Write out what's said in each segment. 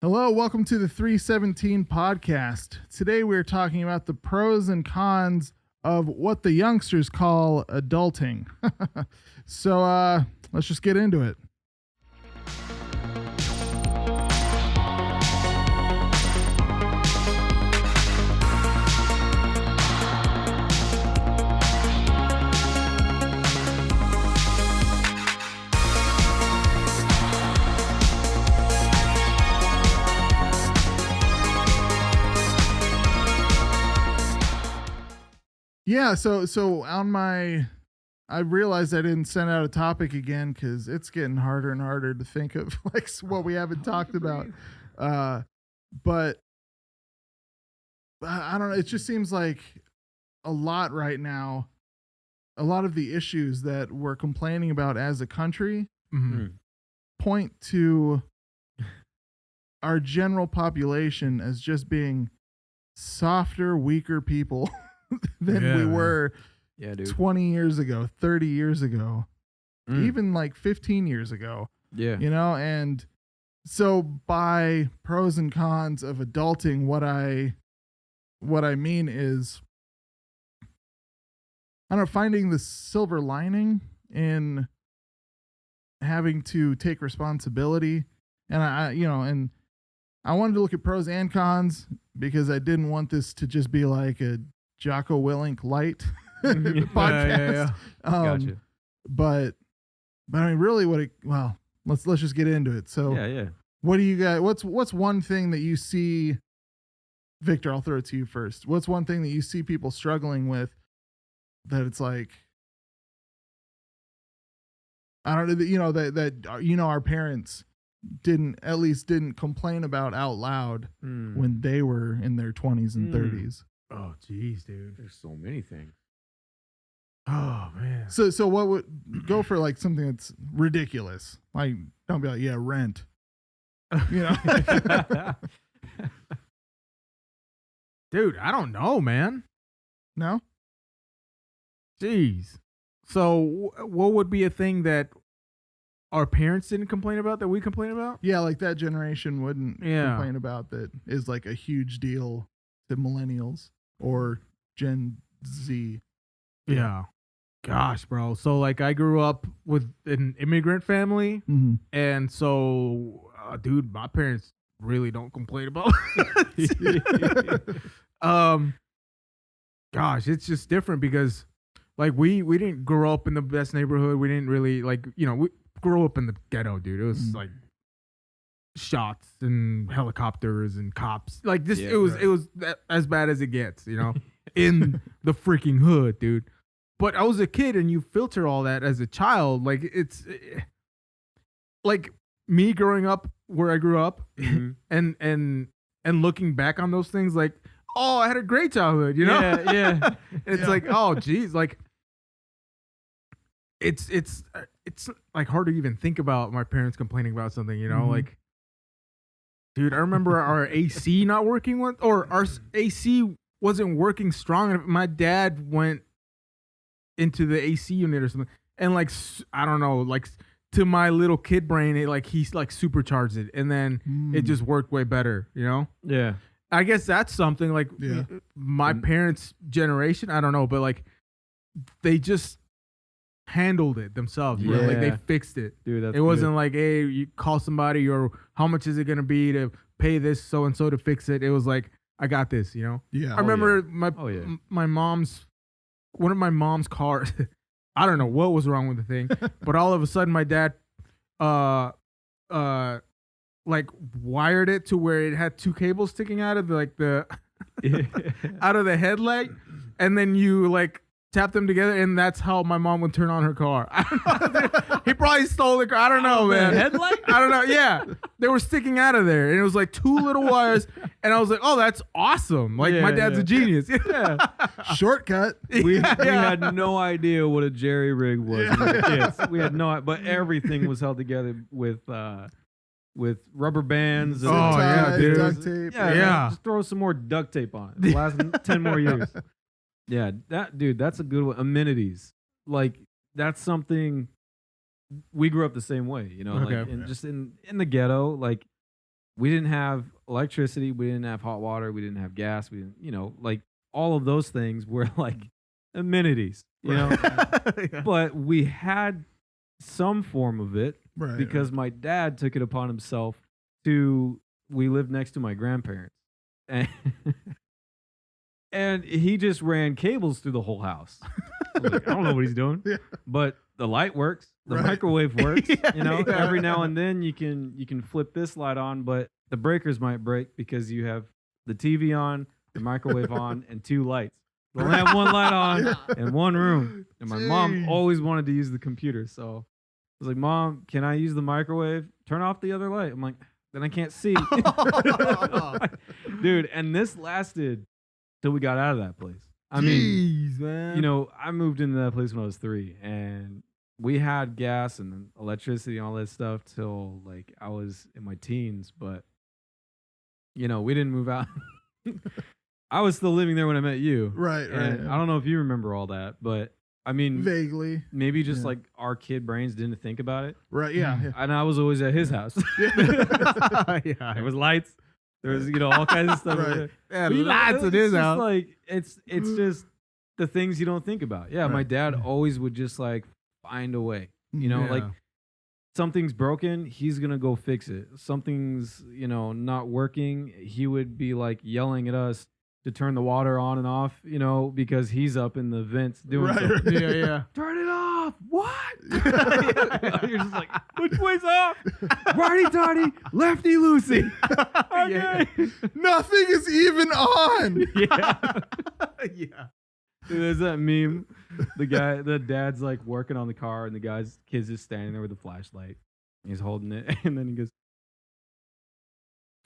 Hello, welcome to the 317 podcast. Today we're talking about the pros and cons of what the youngsters call adulting. So let's just get into it. Yeah, so on my, I realized I didn't send out a topic again because it's getting harder and harder to think of like what we haven't talked about. But I don't know. It just seems like a lot right now. A lot of the issues that we're complaining about as a country point to our general population as just being softer, weaker people. than we were 20 years ago, 30 years ago, even like 15 years ago. Yeah. You know, and so by pros and cons of adulting, what I mean is, I don't know, finding the silver lining in having to take responsibility. And I wanted to look at pros and cons because I didn't want this to just be like a Jocko Willink light podcast. Yeah. Gotcha. But I mean, really, let's just get into it. So, what do you guys? What's one thing that you see, Victor? I'll throw it to you first. What's one thing that you see people struggling with that it's like, I don't know, that our parents didn't complain about out loud when they were in their 20s and 30s. Oh, geez, dude. There's so many things. Oh, man. So what would go for like something that's ridiculous? Like, don't be like, yeah, rent. You know? Dude, I don't know, man. No? Jeez. So what would be a thing that our parents didn't complain about that we complain about? Yeah, like that generation wouldn't complain about that is like a huge deal to millennials or Gen Z. Yeah. Gosh, bro. So like I grew up with an immigrant family. Mm-hmm. And so, dude, my parents really don't complain about gosh, it's just different because like we didn't grow up in the best neighborhood. We didn't really we grew up in the ghetto, dude. It was like shots and helicopters and cops. Like this, it was as bad as it gets, you know, in the freaking hood, dude. But I was a kid, and you filter all that as a child. Like it's like me growing up where I grew up, and looking back on those things, like, oh, I had a great childhood, you know? Yeah. It's like, oh, geez, like it's like hard to even think about my parents complaining about something, you know, like. Dude, I remember our AC not working or our AC wasn't working strong enough. My dad went into the AC unit or something, and like I don't know, like to my little kid brain, he's like supercharged it, and then it just worked way better, you know? Yeah. I guess that's something like my parents' generation. I don't know, but like they just handled it themselves. Bro. Like they fixed it. Dude, it wasn't like, hey, you call somebody or how much is it gonna be to pay this so and so to fix it. It was like, I got this, you know. Yeah. I remember my mom's one of my mom's cars. I don't know what was wrong with the thing, but all of a sudden my dad like wired it to where it had two cables sticking out of the out of the headlight, and then you like tap them together, and that's how my mom would turn on her car. I don't know. He probably stole the car. I don't know, man. Headlight? I don't know. Yeah, they were sticking out of there, and it was like two little wires. And I was like, "Oh, that's awesome! Like my dad's a genius." Yeah. Shortcut. We had no idea what a jerry rig was. When we were kids. We had no, but everything was held together with rubber bands. And dude. Duct tape. Yeah. Just throw some more duct tape on it. Last 10 more years. Yeah, that's a good one. Amenities, like that's something we grew up the same way, you know. Okay. Like just in the ghetto, like we didn't have electricity, we didn't have hot water, we didn't have gas, we didn't, you know, like all of those things were like amenities, you know. Yeah. But we had some form of it Right. because my dad took it upon himself to. We lived next to my grandparents, and and he just ran cables through the whole house. I was like, I don't know what he's doing, Yeah. but the light works, the Right. microwave works. Yeah, You know, yeah. every now and then you can flip this light on, but the breakers might break because you have the TV on, the microwave on, and 2 lights. We only have 1 light on Yeah. in 1 room, and my mom Jeez. always wanted to use the computer, so I was like, Mom, can I use the microwave? Turn off the other light. I'm like, then I can't see. Dude, and this lasted till we got out of that place. I mean, Jeez, man. you know, I moved into that place when I was 3, and we had gas and electricity and all that stuff till like I was in my teens, but you know, we didn't move out. I was still living there when I met you. Right. And I don't know if you remember all that, but I mean, Vaguely. maybe just Yeah. like our kid brains didn't think about it. Right. Yeah. Mm. yeah. And I was always at his house. Yeah. There was lights. There was, you know, all kinds of stuff. Right. over there. Yeah, But, you know, lots it's of this just out. like it's just the things you don't think about. Yeah, my Right. dad always would just like find a way. You know, like Yeah. something's broken, he's gonna go fix it. Something's, you know, not working, he would be like yelling at us to turn the water on and off, you know, because he's up in the vents doing Right, something. right. Yeah, yeah. Turn it off. What? You're just like, which way's off? Righty tighty, lefty loosey. Okay. Nothing is even on. Yeah. Yeah. Dude, there's that meme. The dad's like working on the car, and the kid's just standing there with a flashlight. He's holding it, and then he goes,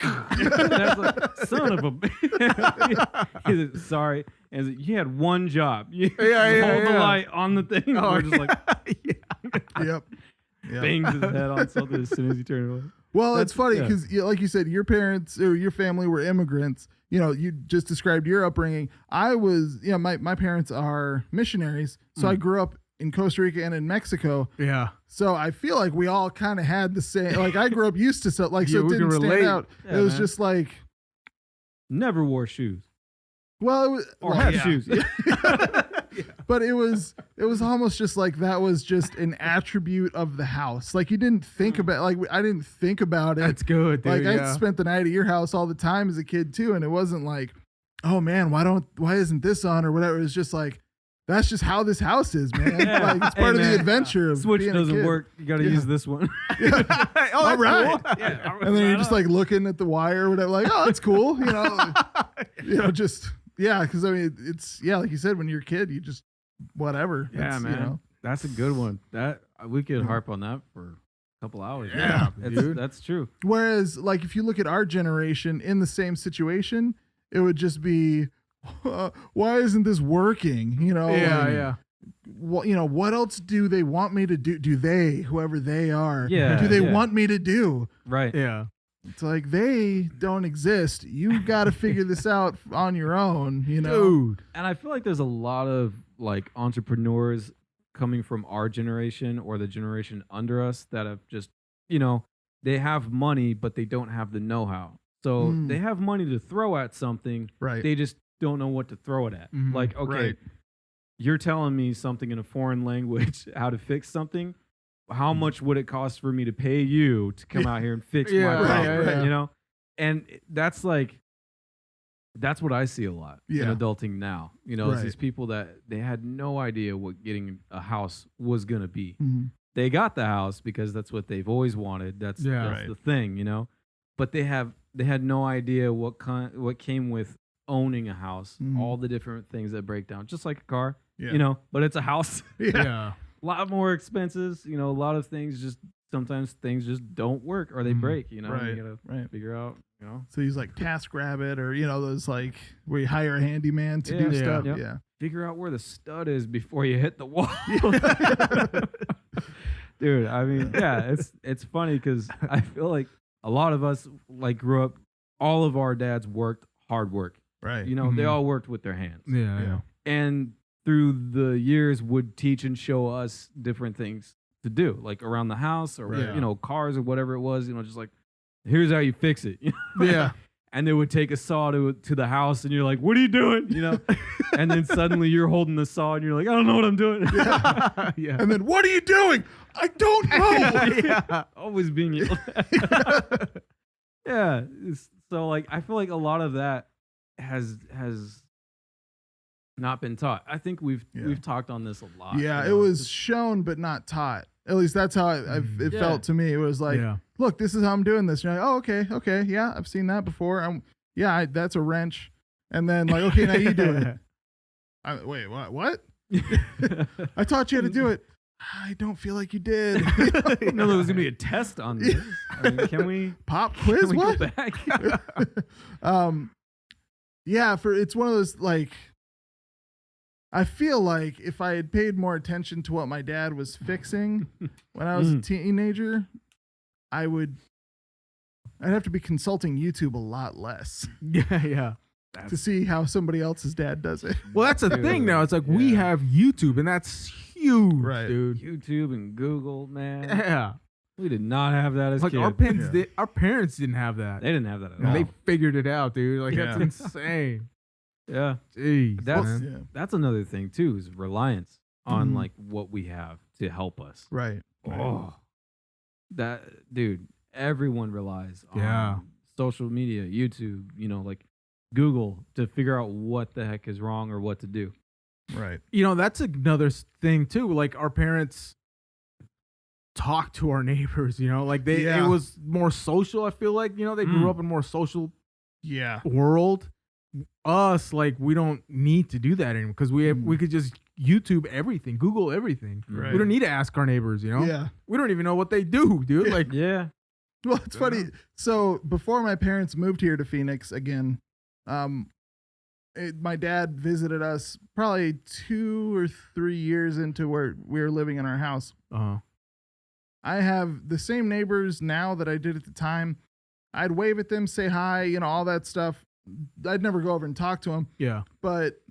That's like, son of a. He's like, sorry. And he's like, you had one job. You Yeah, yeah, hold the yeah. light on the thing. Oh, We're just like Yep. Yep. bangs his head on something as soon as he turned it away. Well, it's That's- funny yeah. because, like you said, your parents or your family were immigrants. You know, you just described your upbringing. I was, my parents are missionaries. So I grew up in Costa Rica and in Mexico. Yeah. So I feel like we all kind of had the same, like I grew up used to stuff, like, Yeah, so it we can didn't stand relate. out. Yeah, it was man. just like, Never wore shoes well, it was, or well, had yeah. shoes. But it was almost just like that was just an attribute of the house. Like you didn't think about, like I didn't think about it. That's good, dude. Like I yeah. spent the night at your house all the time as a kid too, and it wasn't like, oh man, why isn't this on or whatever. It was just like, that's just how this house is, man. Yeah. Like it's Hey, part of the man, adventure of Switch being a doesn't kid. work. You got to Yeah. use this one. Oh, All that's right. cool. Yeah. And then you're just like looking at the wire or whatever, like, oh, that's cool, just because I mean, it's like you said, when you're a kid, you just whatever. Yeah, It's, man. That's a good one. That we could harp on that for a couple hours. Yeah, dude. That's true. Whereas, like, if you look at our generation in the same situation, it would just be, why isn't this working? Yeah, like, yeah. What else do they want me to do? Do they, whoever they are, Yeah, do they yeah. want me to do? Right. Yeah. It's like they don't exist. You got to figure this out on your own. Dude. And I feel like there's a lot of like entrepreneurs coming from our generation or the generation under us that have just, they have money, but they don't have the know-how. So Mm. they have money to throw at something. Right. They just don't know what to throw it at. Mhm. Like, okay, Right. you're telling me something in a foreign language, how to fix something. How much would it cost for me to pay you to come out here and fix Yeah, my right, problem? yeah. And that's like, that's what I see a lot in Yeah. adulting now. It's Right. these people that they had no idea what getting a house was going to be. Mhm. They got the house because that's what they've always wanted. That's Right. the thing, But they had no idea what came with owning a house, Mhm. all the different things that break down, just like a car, Yeah. but it's a house. Yeah. A lot more expenses, a lot of things sometimes things just don't work or they Mhm. break, Right. You gotta Right. figure out, So he's like TaskRabbit or, those like where you hire a handyman to Yeah. do Yeah. stuff. Yep. Yeah. figure out where the stud is before you hit the wall. Dude, I mean, yeah, it's funny because I feel like a lot of us like grew up, all of our dads worked hard work. Right. They Mhm. all worked with their hands. Yeah. Yeah. And through the years would teach and show us different things to do, like around the house or, Right. cars or whatever it was, just like, here's how you fix it. Yeah. And they would take a saw to the house, and you're like, what are you doing? And then suddenly you're holding the saw, and you're like, I don't know what I'm doing. Yeah. And then, what are you doing? I don't know. Yeah. Always being yelled at. Yeah. So like, I feel like a lot of that has not been taught. I think we've talked on this a lot. Yeah, it was shown but not taught. At least that's how it felt to me. It was like, look, this is how I'm doing this. And you're like, oh, okay, yeah, I've seen that before. That's a wrench. And then like, okay, now you do it. Wait, what? I taught you how to do it. I don't feel like you did. No, there was gonna be a test on this. I mean, can we pop quiz? Can we what? go back? It's one of those like. I feel like if I had paid more attention to what my dad was fixing when I was a teenager, I'd have to be consulting YouTube a lot less. Yeah. To see how somebody else's dad does it. Well, that's the thing now. It's like we have YouTube, and that's huge, dude. YouTube and Google, man. Yeah. We did not have that as like kids. Our parents didn't have that. They didn't have that at and all. They figured it out, dude. Like that's insane. Yeah. Jeez. That's another thing too, is reliance on like what we have to help us. Right. Oh. That dude, everyone relies on social media, YouTube, like Google to figure out what the heck is wrong or what to do. Right. That's another thing too. Like our parents talk to our neighbors, like it was more social. I feel like, they grew up in a more social world. Us, like, we don't need to do that anymore because we could just YouTube everything, Google everything. Right. We don't need to ask our neighbors, Yeah. We don't even know what they do, dude. Like, Well, it's funny. So before my parents moved here to Phoenix again, my dad visited us probably 2 or 3 years into where we were living in our house. I have the same neighbors now that I did at the time. I'd wave at them, say hi, all that stuff. I'd never go over and talk to them. Yeah. But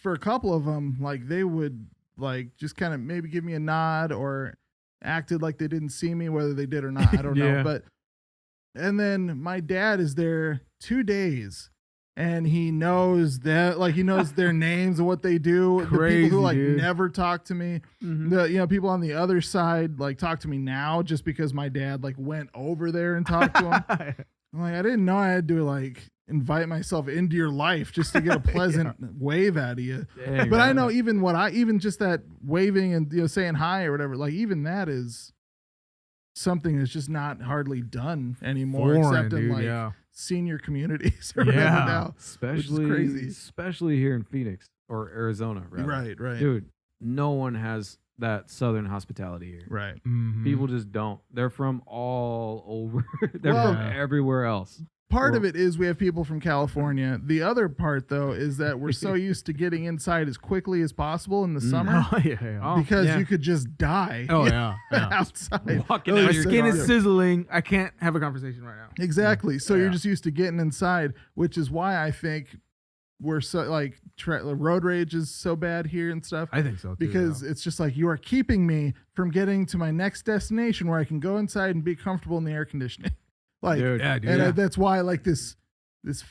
for a couple of them, like they would like just kind of maybe give me a nod or acted like they didn't see me, whether they did or not. I don't know. But and then my dad is there 2 days and he knows that, like he knows their names and what they do. Crazy, the people who like dude. never talk to me. The people on the other side like talk to me now just because my dad like went over there and talked to him. I'm like, I didn't know I had to like invite myself into your life just to get a pleasant wave out of you. Dang, but I know even just that waving and saying hi or whatever, like even that is something that's just not hardly done anymore, except in like senior communities or whatever now. Especially here in Phoenix or Arizona, rather. Right. Dude, no one has that southern hospitality here. Right. People just don't. They're from all over. They're from everywhere else. Part of it is we have people from California. The other part, though, is that we're so used to getting inside as quickly as possible in the summer because you could just die outside. My skin is sizzling. I can't have a conversation right now. Exactly. So you're just used to getting inside, which is why I think we're so like road rage is so bad here and stuff. I think so, too. Because it's just like you are keeping me from getting to my next destination where I can go inside and be comfortable in the air conditioning. Like, that's why like this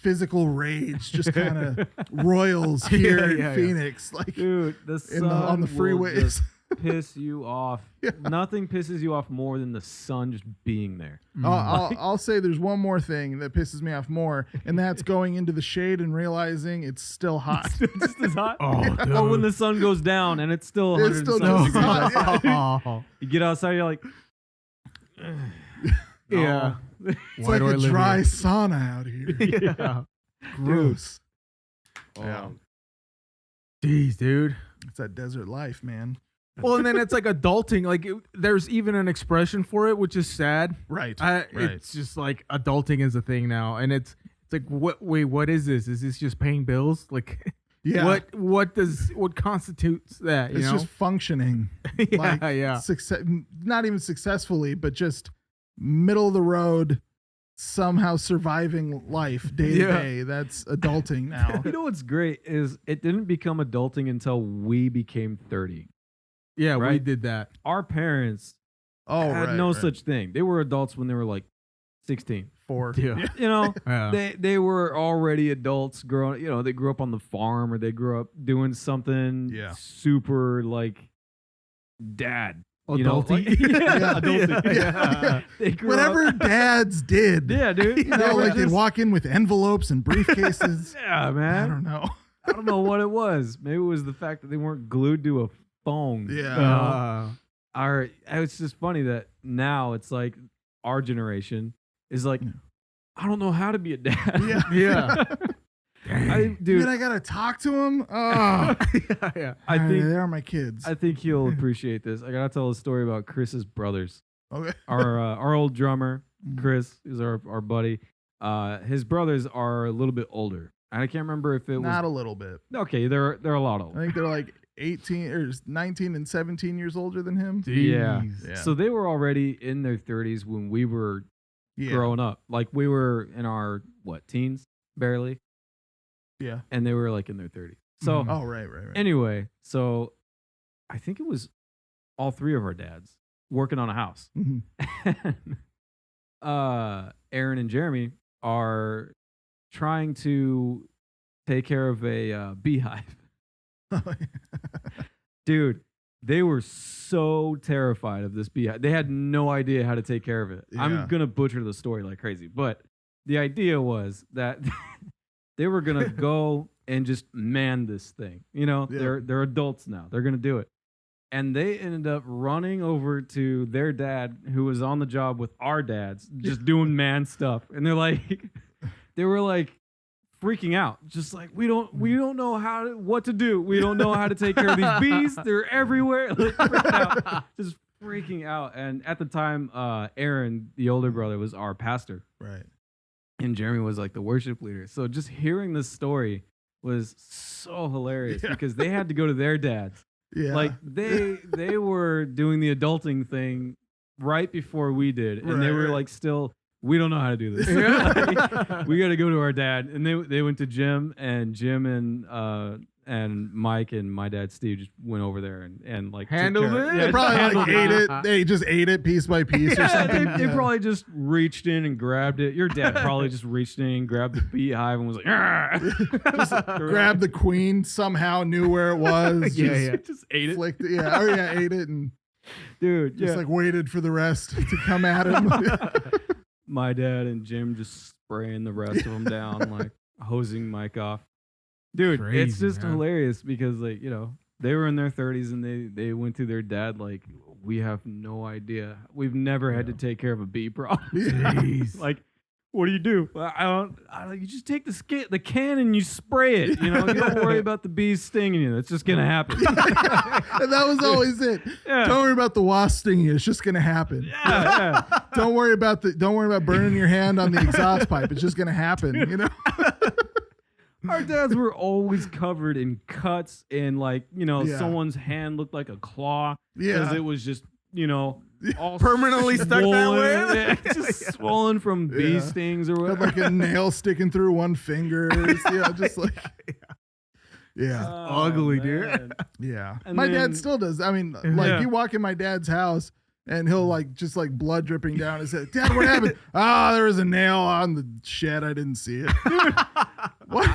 physical rage just kind of roils here in Phoenix. Like, dude, the sun on the freeways piss you off. Nothing pisses you off more than the sun just being there. I'll say there's one more thing that pisses me off more, and that's going into the shade and realizing it's still hot. Just as hot. Oh, when the sun goes down and it's still 100 hot. You get outside, you're like, It's like a dry sauna out here. Gross. Jeez, dude. It's that desert life, man. Well, and then it's like adulting. Like there's even an expression for it, which is sad. Right. It's just like adulting is a thing now, and it's like what is this? Is this just paying bills? Like what constitutes that? It's just functioning. Success, not even successfully, but just middle of the road, somehow surviving life day to day. That's adulting now. You know what's great is it didn't become adulting until we became 30. Yeah, we did that. Our parents had no such thing. They were adults when they were like 16. 4. Yeah. You know, Yeah. they were already adults growing, you know, they grew up on the farm or they grew up doing something super like dad. You know, like, adulty. Yeah. They grew Whatever up, dads did. yeah, dude. You know, like they'd walk in with envelopes and briefcases. Yeah, I man. don't know. I don't know what it was. Maybe it was the fact that they weren't glued to a phone. Yeah. It's just funny that now it's like our generation is like, I don't know how to be a dad. Yeah. Yeah. Dude, Dude, I gotta talk to him. Oh, Yeah. I think they are my kids. I think he'll appreciate this. I gotta tell a story about Chris's brothers. Okay. Our old drummer, Chris, is our buddy. His brothers are a little bit older. I can't remember if it Not was a little bit. okay. They're a lot I older. think they're like 18 or 19 and 17 years older than him. Yeah. Yeah. So they were already in their 30s when we were growing up. Like we were in our teens, barely, Yeah. and they were like in their 30s. So Oh, right. anyway, so I think it was all three of our dads working on a house. Mhm. Aaron and Jeremy are trying to take care of a beehive. Dude, they were so terrified of this beehive. They had no idea how to take care of it. Yeah. I'm going to butcher the story like crazy, but the idea was that they were going to go and just man this thing. You know, Yeah. they're adults now. They're going to do it. And they ended up running over to their dad, who was on the job with our dads, just doing man stuff. And they were like freaking out, just like we don't know what to do. We don't know how to take care of these bees. They're everywhere, like, freaked out, just freaking out. And at the time, Aaron, the older brother, was our pastor, Right. and Jeremy was like the worship leader. So just hearing this story was so hilarious because they had to go to their dads. Yeah. Like they were doing the adulting thing right before we did, and they were like, still, we don't know how to do this. Like, we got to go to our dad. And they went to Jim and Mike and my dad Steve just went over there and like Handled it? They probably like ate it. They just ate it piece by piece or something. They probably just reached in and grabbed it. Your dad probably just reached in and grabbed the beehive and was like, just grabbed the queen, somehow knew where it was. just ate it. Flicked it. Ate it and Dude, just like waited for the rest to come at him. My dad and Jim just spraying the rest of them down, like hosing Mike off. Dude, Crazy, it's just man. hilarious because, like, you know, they were in their 30s and they went to their dad like, we have no idea. We've never had to take care of a bee problem. Jeez. Like, what do you do? Well, I don't. You just take the can and you spray it. You know, you don't worry about the bees stinging you. It's just gonna happen. And that was always it. Yeah. Don't worry about the wasp stinging you. It's just gonna happen. Yeah. Don't worry about burning your hand on the exhaust pipe. It's just gonna happen. You know. Our dads were always covered in cuts and, like, you know, someone's hand looked like a claw because it was just, you know, all Permanently stuck that swollen. way? Yeah, just swollen from bee stings or Had whatever. like a nail sticking through one finger. Just like Ugly, dude. Yeah. And My then- dad still does. I mean, like Yeah. you walk in my dad's house and he'll like just like blood dripping down his head. Dad, what happened? There was a nail on the shed. I didn't see it. What?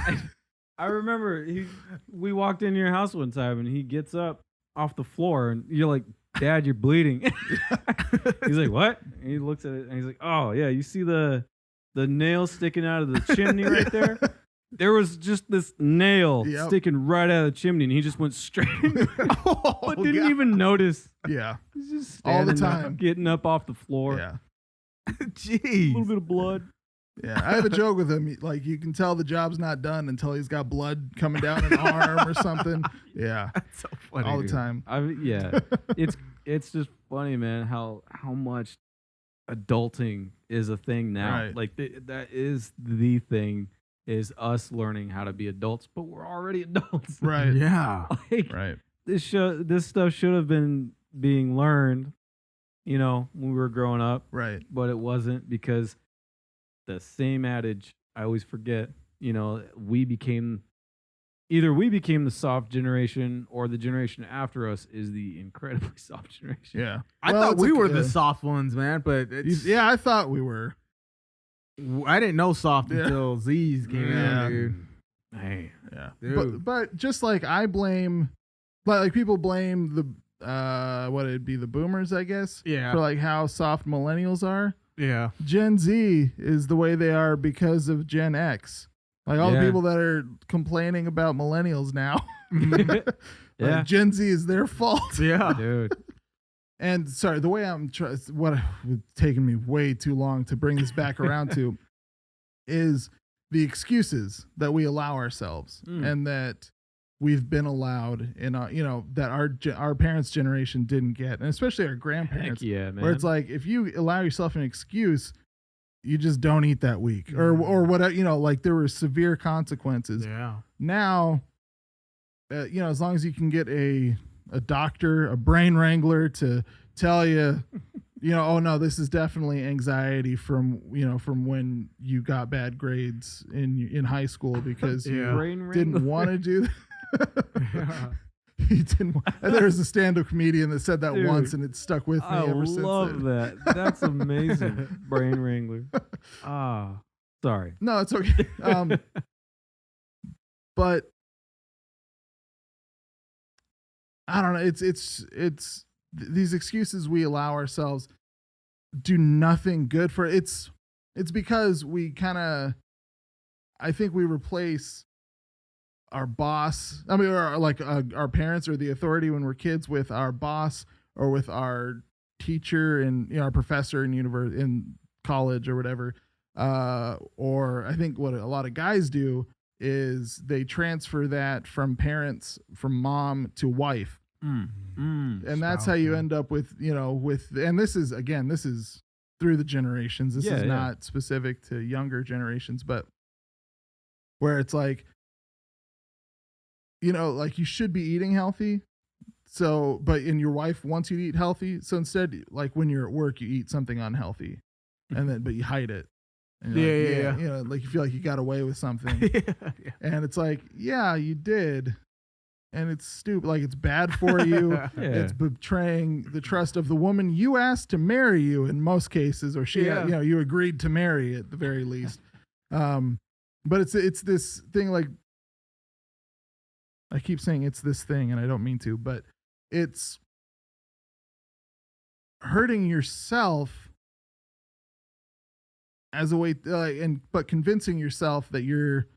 I remember we walked into your house one time and he gets up off the floor and you're like, Dad, you're bleeding. He's like, what? And he looks at it and he's like, oh yeah, you see the nail sticking out of the chimney right there? There was just this nail sticking right out of the chimney and he just went straight in. But didn't even notice. Yeah. He's just All the standing there, time. getting up off the floor. Yeah. A little Jeez. bit of blood. Yeah. I have a joke with him. Like you can tell the job's not done until he's got blood coming down an arm or something. Yeah. That's so funny. All the dude. time. It's just funny, man, how much adulting is a thing now. Right. Like that is the thing, is us learning how to be adults, but we're already adults. Right. Yeah. Like, Right. this stuff should have been being learned, you know, when we were growing up, Right. but it wasn't, because the same adage I always forget, you know, either we became the soft generation or the generation after us is the incredibly soft generation. Yeah. I Well, thought it's we like, were the soft ones, man, but it's, I thought we were. I didn't know soft Yeah. until Z's came Yeah. out, dude. Man. Yeah. Dude. But just like I blame, like people blame what it'd be the boomers, I guess. Yeah. For like how soft millennials are. Yeah. Gen Z is the way they are because of Gen X. Like all the Yeah. people that are complaining about millennials now. Yeah. Like Gen Z is their fault. Yeah. Dude. And sorry, the way I'm what it's taken me way too long to bring this back around to is the excuses that we allow ourselves and that we've been allowed in that our parents' generation didn't get, and especially our grandparents. Heck yeah, man. Where it's like if you allow yourself an excuse, you just don't eat that week or whatever, like there were severe consequences. Yeah. Now, as long as you can get a doctor, a brain wrangler to tell you, oh no, this is definitely anxiety from when you got bad grades in high school because you didn't want to do that. He didn't. There was a stand-up comedian that said that once, and it stuck with me ever since. I love that. That's amazing. Brain wrangler. Sorry. No, it's okay. But I don't know. It's these excuses we allow ourselves do nothing good for it. It's because we kind of, I think we replace our boss. I mean, or like our parents or the authority when we're kids with our boss or with our teacher and our professor in college or whatever. Or I think what a lot of guys do is they transfer that from parents, from mom to wife. And that's how you end up with, and this is through the generations. This is not specific to younger generations, but where it's like, like you should be eating healthy. So, and your wife wants you to eat healthy. So instead, like when you're at work, you eat something unhealthy but you hide it. And yeah. Like you feel like you got away with something. And it's like, yeah, you did. And it's stupid. Like it's bad for you. It's betraying the trust of the woman you asked to marry you in most cases, or you agreed to marry at the very least. But it's this thing, like I keep saying it's this thing, and I don't mean to, but it's hurting yourself as a way, but convincing yourself that you're,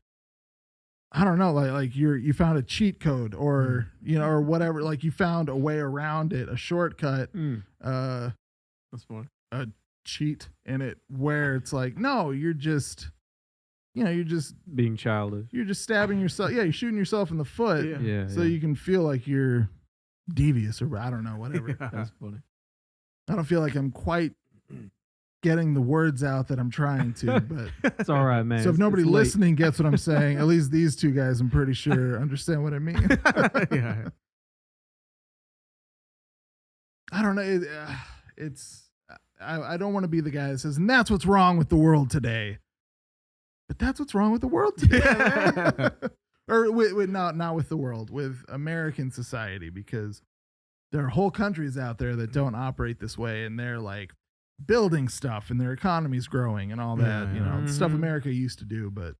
I don't know, like you found a cheat code or or whatever, like you found a way around it, a shortcut, that's fun, a cheat in it, where it's like, no, you're just being childish. You're just stabbing yourself. Yeah, you're shooting yourself in the foot. So you can feel like you're devious or I don't know, whatever. That's funny. I don't feel like I'm quite getting the words out that I'm trying to, but it's all right, man. So if nobody listening gets what I'm saying, at least these two guys, I'm pretty sure, understand what I mean. Yeah. I don't know. I don't want to be the guy that says, and that's what's wrong with the world today. But that's what's wrong with the world today. Or not with the world, with American society, because there are whole countries out there that don't operate this way, and they're like building stuff and their economy's growing and all that, stuff America used to do, but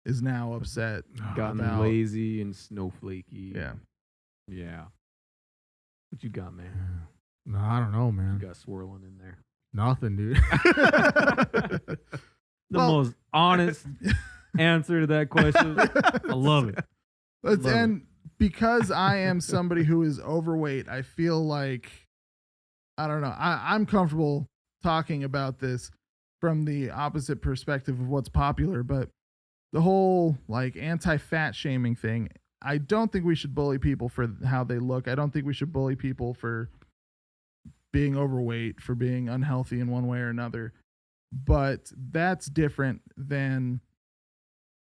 is now upset. Gotten lazy and snowflakey. Yeah. Yeah. What you got, man? No, I don't know, man. You got swirling in there. Nothing, dude. The most honest answer to that question. I love it. And because I am somebody who is overweight, I feel like, I don't know, I'm comfortable talking about this from the opposite perspective of what's popular, but the whole like anti-fat shaming thing, I don't think we should bully people for how they look. I don't think we should bully people for being overweight, for being unhealthy in one way or another. But that's different than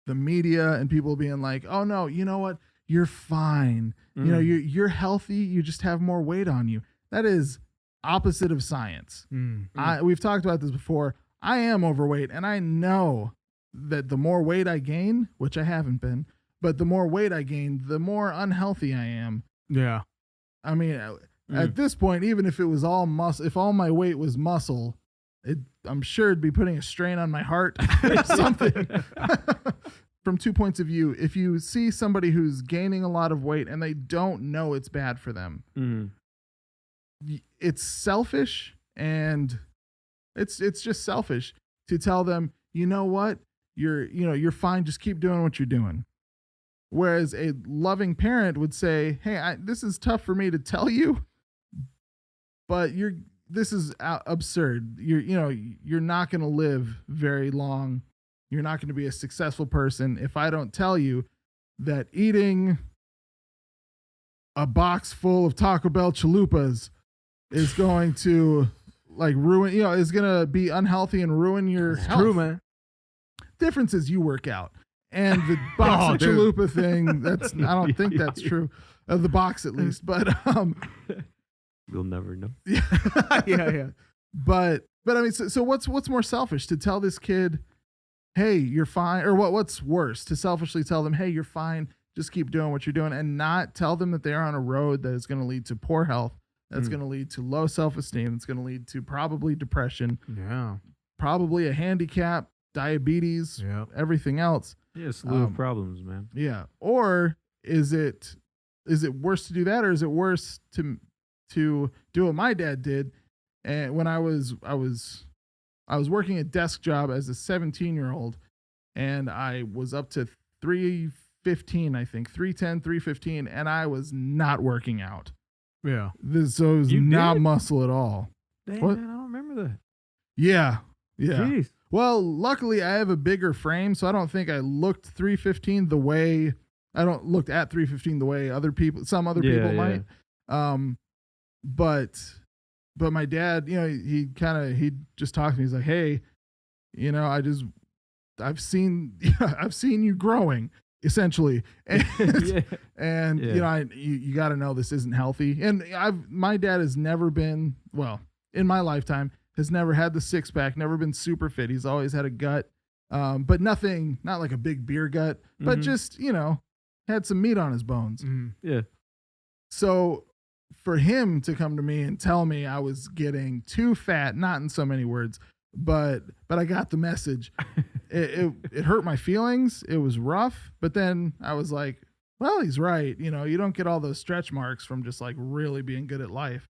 the media and people being like, oh no, you know what? You're fine. You're healthy. You just have more weight on you. That is opposite of science. We've talked about this before. I am overweight, and I know that the more weight I gain, which I haven't been, but the more weight I gain, the more unhealthy I am. Yeah. I mean, at this point, even if it was all muscle, if all my weight was muscle, I'm sure it'd be putting a strain on my heart or something. From 2 points of view, if you see somebody who's gaining a lot of weight and they don't know it's bad for them, it's selfish, and it's just selfish to tell them, you know what, you're fine, just keep doing what you're doing. Whereas a loving parent would say, hey, this is tough for me to tell you, but this is absurd. You're not going to live very long. You're not going to be a successful person if I don't tell you that eating a box full of Taco Bell chalupas is going to ruin, is going to be unhealthy and ruin your health. True, man. Difference is you work out. And the box of chalupa thing, I don't think that's true. The box at least, but we'll never know. Yeah. But I mean, so what's more selfish, to tell this kid, hey, you're fine, or what's worse, to selfishly tell them, hey, you're fine, just keep doing what you're doing, and not tell them that they're on a road that is going to lead to poor health, that's going to lead to low self-esteem, that's going to lead to probably depression, probably a handicap, diabetes, everything else. Yeah, slew of problems, man. Yeah. Or is it worse to do that, or is it worse to do what my dad did? And when I was working a desk job as a 17-year-old, and I was up to 315, I think, 310, 315, and I was not working out. Yeah. So it was not muscle at all. Damn, man, I don't remember that. Yeah. Jeez. Well, luckily I have a bigger frame, so I don't think I looked 315 the way looked at 315 the way some other people might. But my dad, he just talked to me. He's like, hey, I've seen you growing, essentially. And you got to know this isn't healthy. And my dad has never been, well, in my lifetime, has never had the six pack, never been super fit. He's always had a gut, but not like a big beer gut, but just, had some meat on his bones. Yeah. So for him to come to me and tell me I was getting too fat, not in so many words, but I got the message. It hurt my feelings. It was rough, but then I was like, well, he's right. You don't get all those stretch marks from just really being good at life.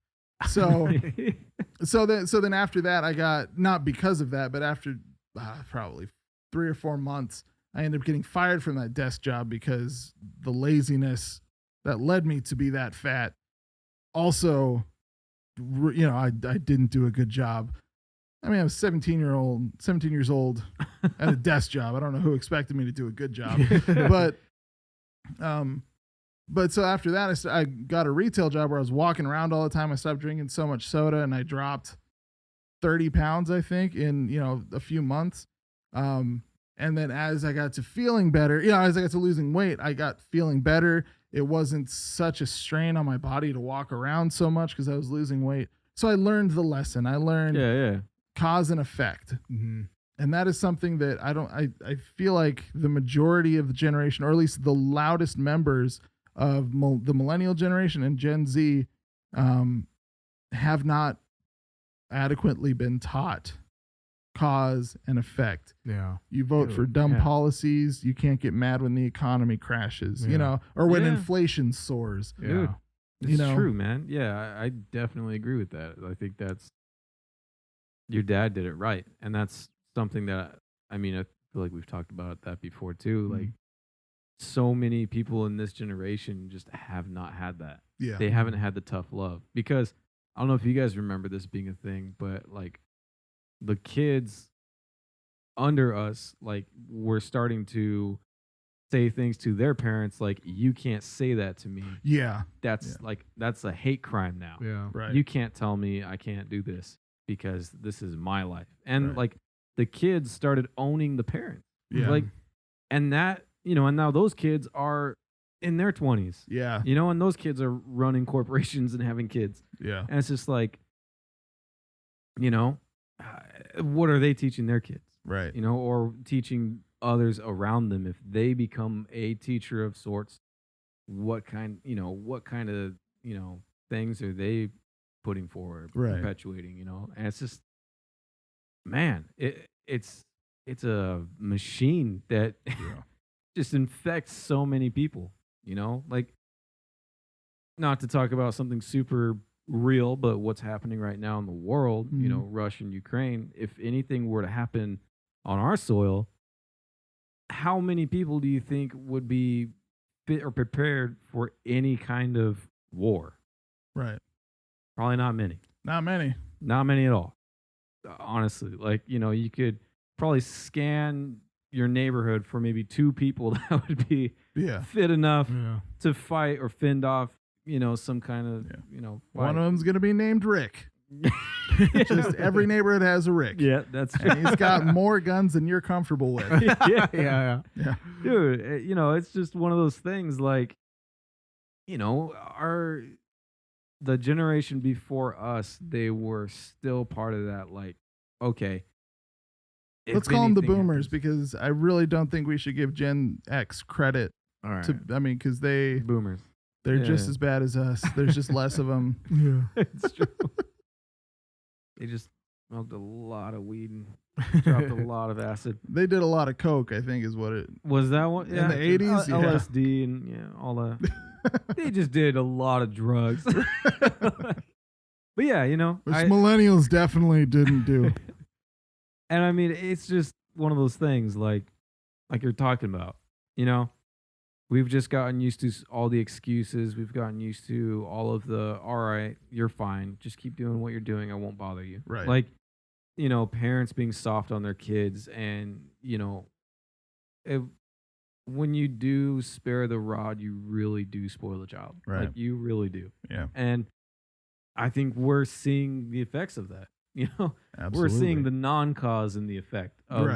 So then after that, I got, not because of that, but after probably 3 or 4 months, I ended up getting fired from that desk job because the laziness that led me to be that fat. Also, I didn't do a good job. I mean, I was 17 years old at a desk job. I don't know who expected me to do a good job, but so after that, I got a retail job where I was walking around all the time. I stopped drinking so much soda, and I dropped 30 pounds, I think, in, a few months. And then as I got to feeling better, as I got to losing weight, I got feeling better. It wasn't such a strain on my body to walk around so much because I was losing weight. So I learned the lesson. I learned cause and effect. Mm-hmm. And that is something that I feel like the majority of the generation, or at least the loudest members of the millennial generation and Gen Z, have not adequately been taught cause and effect. Yeah. You vote for dumb policies. You can't get mad when the economy crashes, or when inflation soars. Yeah. Dude, it's true, man. Yeah, I definitely agree with that. I think your dad did it right. And that's something that, I feel like we've talked about that before too. Mm-hmm. Like, so many people in this generation just have not had that. Yeah. They haven't had the tough love, because I don't know if you guys remember this being a thing, but the kids under us, were starting to say things to their parents like, you can't say that to me. Yeah. That's a hate crime now. Yeah. Right. You can't tell me I can't do this because this is my life. And the kids started owning the parents. Yeah. And that, and now those kids are in their 20s. Yeah. And those kids are running corporations and having kids. Yeah. And it's just what are they teaching their kids? Right. Or teaching others around them. If they become a teacher of sorts, what kind of, things are they putting forward, right, perpetuating, and it's just, man, it's a machine that just infects so many people, you know? Like, not to talk about something super real, but what's happening right now in the world, you know, Russia and Ukraine, if anything were to happen on our soil, how many people do you think would be fit or prepared for any kind of war? Right. Probably not many. Not many. Not many at all. Honestly, like, you know, you could probably scan your neighborhood for maybe 2 people that would be fit enough to fight or fend off, you know, some kind of, you know, fight. One of them's going to be named Rick. Just every neighborhood has a Rick. Yeah, that's true. And he's got more guns than you're comfortable with. Yeah. Dude, you know, it's just one of those things like, you know, the generation before us, they were still part of that, like, okay. Let's call them the boomers because I really don't think we should give Gen X credit. All right. Because boomers. They're just as bad as us. There's just less of them. Yeah. It's true. They just smoked a lot of weed and dropped a lot of acid. They did a lot of coke, I think, is what it was. That one? Yeah, in the 80s? LSD and all that. They just did a lot of drugs. But yeah, you know. Which millennials definitely didn't do. And I mean, it's just one of those things like you're talking about, you know. We've just gotten used to all the excuses. We've gotten used to all of the, all right, you're fine. Just keep doing what you're doing. I won't bother you. Right. Like, you know, parents being soft on their kids. And, you know, when you do spare the rod, you really do spoil the child. Right. Like, you really do. Yeah. And I think we're seeing the effects of that. You know, Absolutely. We're seeing the non-cause and the effect of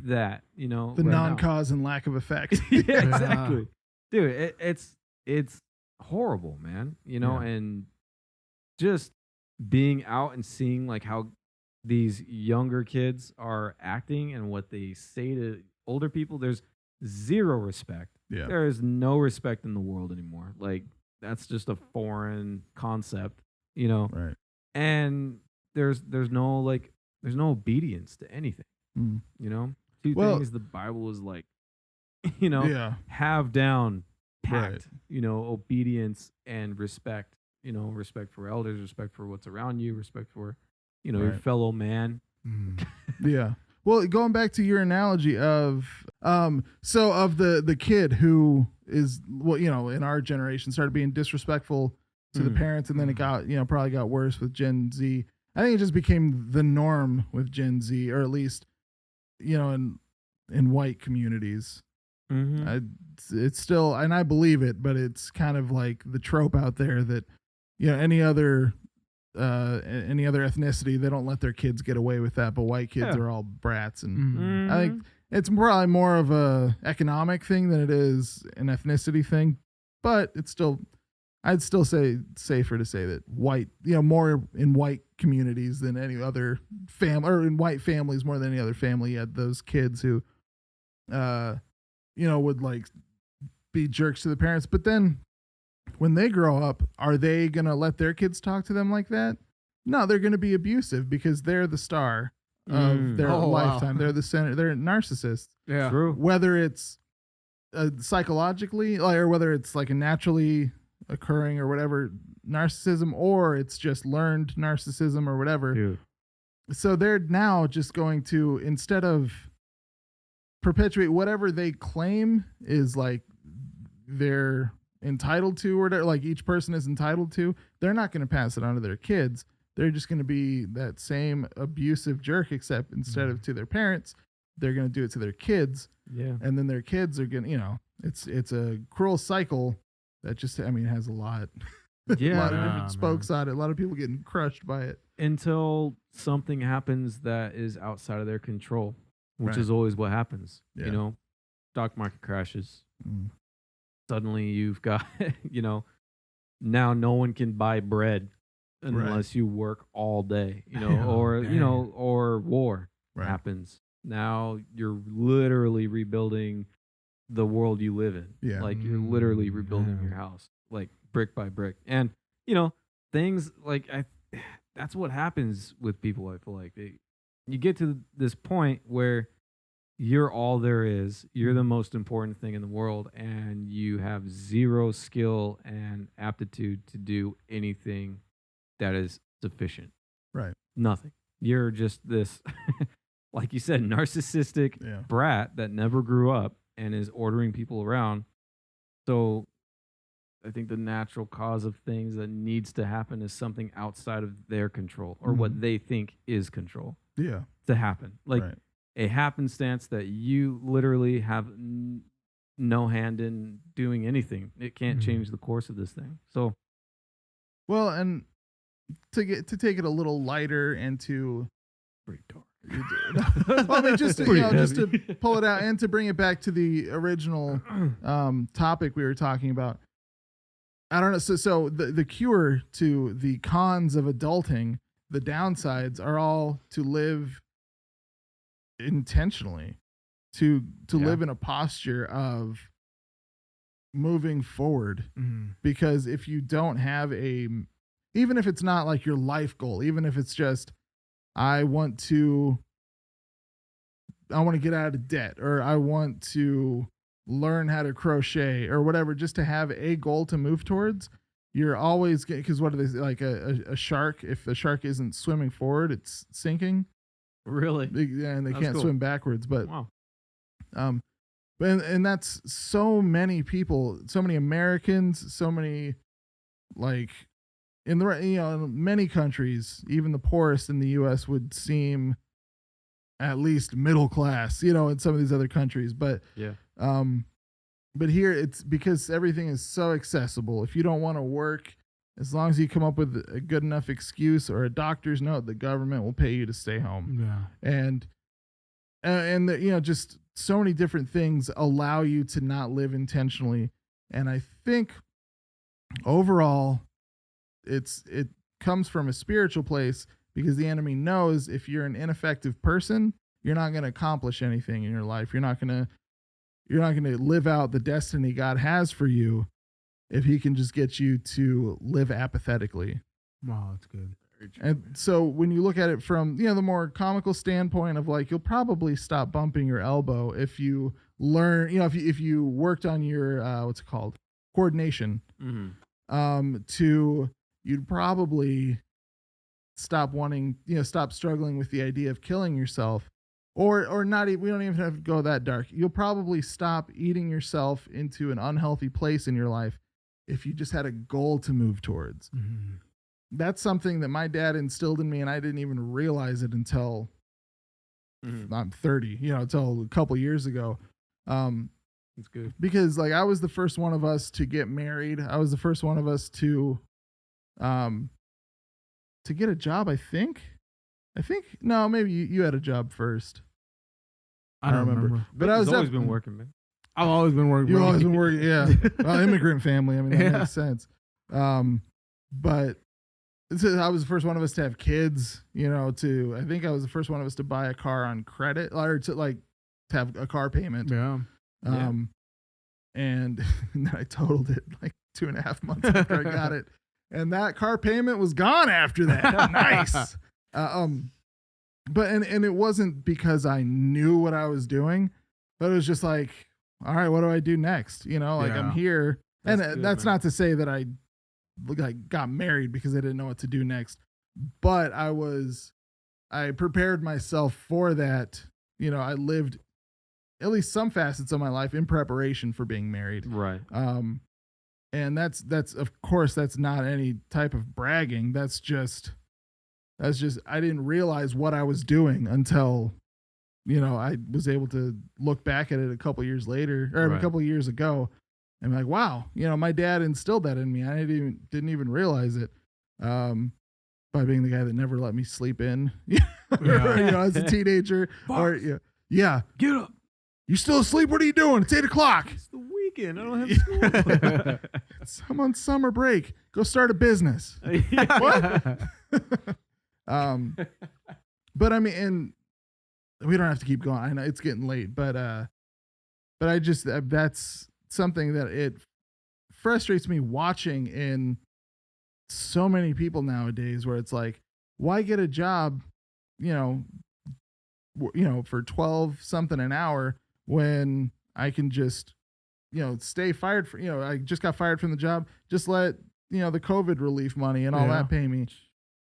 that, you know. The non-cause and lack of effect. Yeah, exactly. Dude, it's horrible, man. You know, and just being out and seeing like how these younger kids are acting and what they say to older people, there's zero respect. Yeah. There is no respect in the world anymore. Like, that's just a foreign concept, you know. Right. And there's no obedience to anything. You know, two things the Bible is like, you know, have down packed, you know, obedience and respect, you know, respect for elders, respect for what's around you, respect for, you know, your fellow man. Yeah. Well, going back to your analogy of, so of the kid who is, well, you know, in our generation started being disrespectful to the parents, and then it got, you know, probably got worse with Gen Z. I think it just became the norm with Gen Z, or at least, you know, in white communities. It's still, and I believe it, but it's kind of like the trope out there that, you know, any other ethnicity, they don't let their kids get away with that, but white kids are all brats. And I think it's probably more of a economic thing than it is an ethnicity thing, but it's still, I'd still say safer to say that white, you know, more in white communities than any other family, or in white families more than any other family, you had those kids who, you know, would like be jerks to the parents. But then when they grow up, are they going to let their kids talk to them like that? No, they're going to be abusive because they're the star of their lifetime. Wow. They're the center. They're narcissists. Yeah. True. Whether it's psychologically, or whether it's like a naturally occurring or whatever narcissism, or it's just learned narcissism or whatever. Dude. So they're now just going to, instead of perpetuate whatever they claim is like they're entitled to, or whatever, like each person is entitled to, they're not going to pass it on to their kids. They're just going to be that same abusive jerk, except instead of to their parents, they're going to do it to their kids. Yeah. And then their kids are going to, you know, it's a cruel cycle that just, I mean, has a lot, a lot of different spokes on it. A lot of people getting crushed by it. Until something happens that is outside of their control, which is always what happens. You know, stock market crashes. Suddenly you've got, you know, now no one can buy bread unless you work all day, you know, you know, or war happens. Now you're literally rebuilding the world you live in. Yeah. Like you're literally rebuilding your house, like brick by brick. And, you know, things like that's what happens with people. I feel like you get to this point where you're all there is. You're the most important thing in the world, and you have zero skill and aptitude to do anything that is sufficient. Right. Nothing. You're just this, like you said, narcissistic brat that never grew up and is ordering people around. So I think the natural cause of things that needs to happen is something outside of their control or what they think is control. Yeah. To happen. Like a happenstance that you literally have no hand in doing anything. It can't change the course of this thing. So, well, and to take it a little lighter and to pretty dark. Well, I mean, just to pull it out and to bring it back to the original topic we were talking about. I don't know. So the cure to the cons of adulting, the downsides are all to live intentionally, to live in a posture of moving forward. Because if you don't have even if it's not like your life goal, even if it's just I want to get out of debt, or I want to learn how to crochet or whatever, just to have a goal to move towards, you're always because what are they like a shark? If the shark isn't swimming forward, it's sinking. Really? And they That's can't cool. swim backwards. But wow. And that's so many people, so many Americans, so many like in many countries, even the poorest in the U.S. would seem at least middle class, in some of these other countries. But but here it's because everything is so accessible. If you don't want to work, as long as you come up with a good enough excuse or a doctor's note, the government will pay you to stay home. Yeah. And just so many different things allow you to not live intentionally. And I think overall, it comes from a spiritual place, because the enemy knows if you're an ineffective person, you're not going to accomplish anything in your life. You're not going to live out the destiny God has for you if he can just get you to live apathetically. Wow, that's good. And so when you look at it from the more comical standpoint of like, you'll probably stop bumping your elbow if you learn, if you worked on your what's it called, coordination. You'd probably stop struggling with the idea of killing yourself, or not. We don't even have to go that dark. You'll probably stop eating yourself into an unhealthy place in your life if you just had a goal to move towards. That's something that my dad instilled in me, and I didn't even realize it until I'm 30, until a couple years ago. That's good. Because like I was the first one of us to get married. I was the first one of us to get a job, I think no, maybe you had a job first. I don't remember. But I was always been working, man. I've always been working. You've always been working, yeah. Well, immigrant family. I mean, that makes sense. But I was the first one of us to have kids. I think I was the first one of us to buy a car on credit, or to have a car payment. Yeah. And then I totaled it like 2.5 months after I got it, and that car payment was gone after that. Nice. But it wasn't because I knew what I was doing, but it was just like, all right, what do I do next? I'm here. That's not to say that I got married because I didn't know what to do next, but I prepared myself for that. I lived at least some facets of my life in preparation for being married. Right. And that's of course that's not any type of bragging. That's just I didn't realize what I was doing until I was able to look back at it a couple years later, or a couple years ago, and be like, wow, my dad instilled that in me. I didn't even realize it, by being the guy that never let me sleep in, as a teenager. Or get up. You still asleep? What are you doing? It's 8:00. It's the weekend. I don't have school. I'm on summer break. Go start a business. What? But I mean, and we don't have to keep going. I know it's getting late, but I just, that's something that it frustrates me watching in so many people nowadays, where it's like, why get a job, for 12 something an hour when I can just, stay fired for, I just got fired from the job. Just let, the COVID relief money and all that pay me.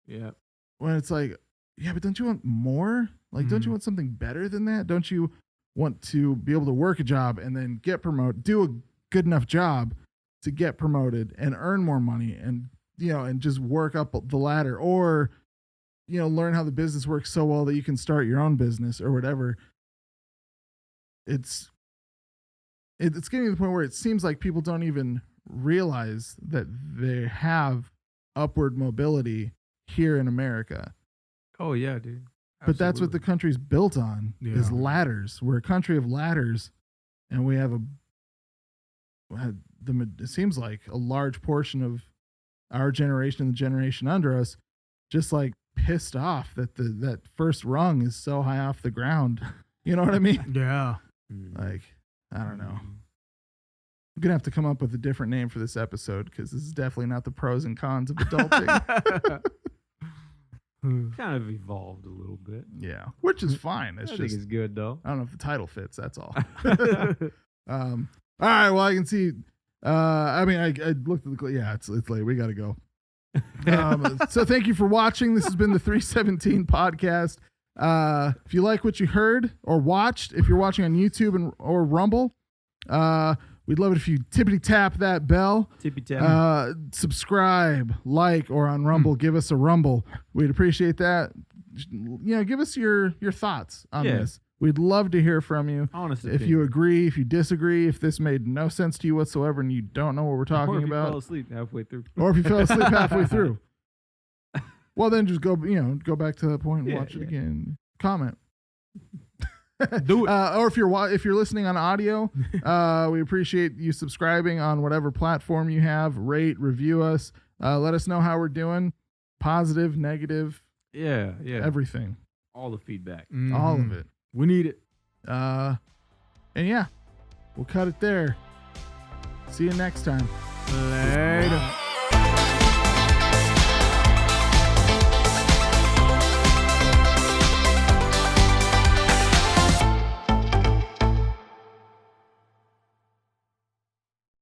Yeah. When it's like, yeah, but don't you want more? Like, don't you want something better than that? Don't you want to be able to work a job and then get promoted, do a good enough job to get promoted and earn more money and, and just work up the ladder, or, learn how the business works so well that you can start your own business or whatever. It's getting to the point where it seems like people don't even realize that they have upward mobility here in America. Oh yeah, dude. But that's what the country's built on, is ladders. We're a country of ladders, and we have it seems like a large portion of our generation and the generation under us just like pissed off that that first rung is so high off the ground. You know what I mean? Yeah. Like, I don't know. I'm going to have to come up with a different name for this episode, because this is definitely not the pros and cons of adulting. Kind of evolved a little bit. Yeah, which is fine. I think it's good though. I don't know if the title fits. That's all. All right. Well, I can see. I looked at the. Yeah, it's late. We got to go. So thank you for watching. This has been the 317 podcast. If you like what you heard or watched, if you're watching on YouTube or Rumble, we'd love it if you tippity tap that bell. Tippy tap. Subscribe, like, or on Rumble, give us a rumble. We'd appreciate that. Give us your thoughts on this. We'd love to hear from you. Honest if you agree, if you disagree, if this made no sense to you whatsoever and you don't know what we're talking about. Or if you fell asleep halfway through. Or if you fell asleep halfway through. Well, then just go back to that point and watch it again. Comment. Do it. Or if you're listening on audio, we appreciate you subscribing on whatever platform you have. Rate, review us. Let us know how we're doing. Positive, negative. Yeah. Everything. All the feedback. All of it. We need it. And yeah, we'll cut it there. See you next time. Later.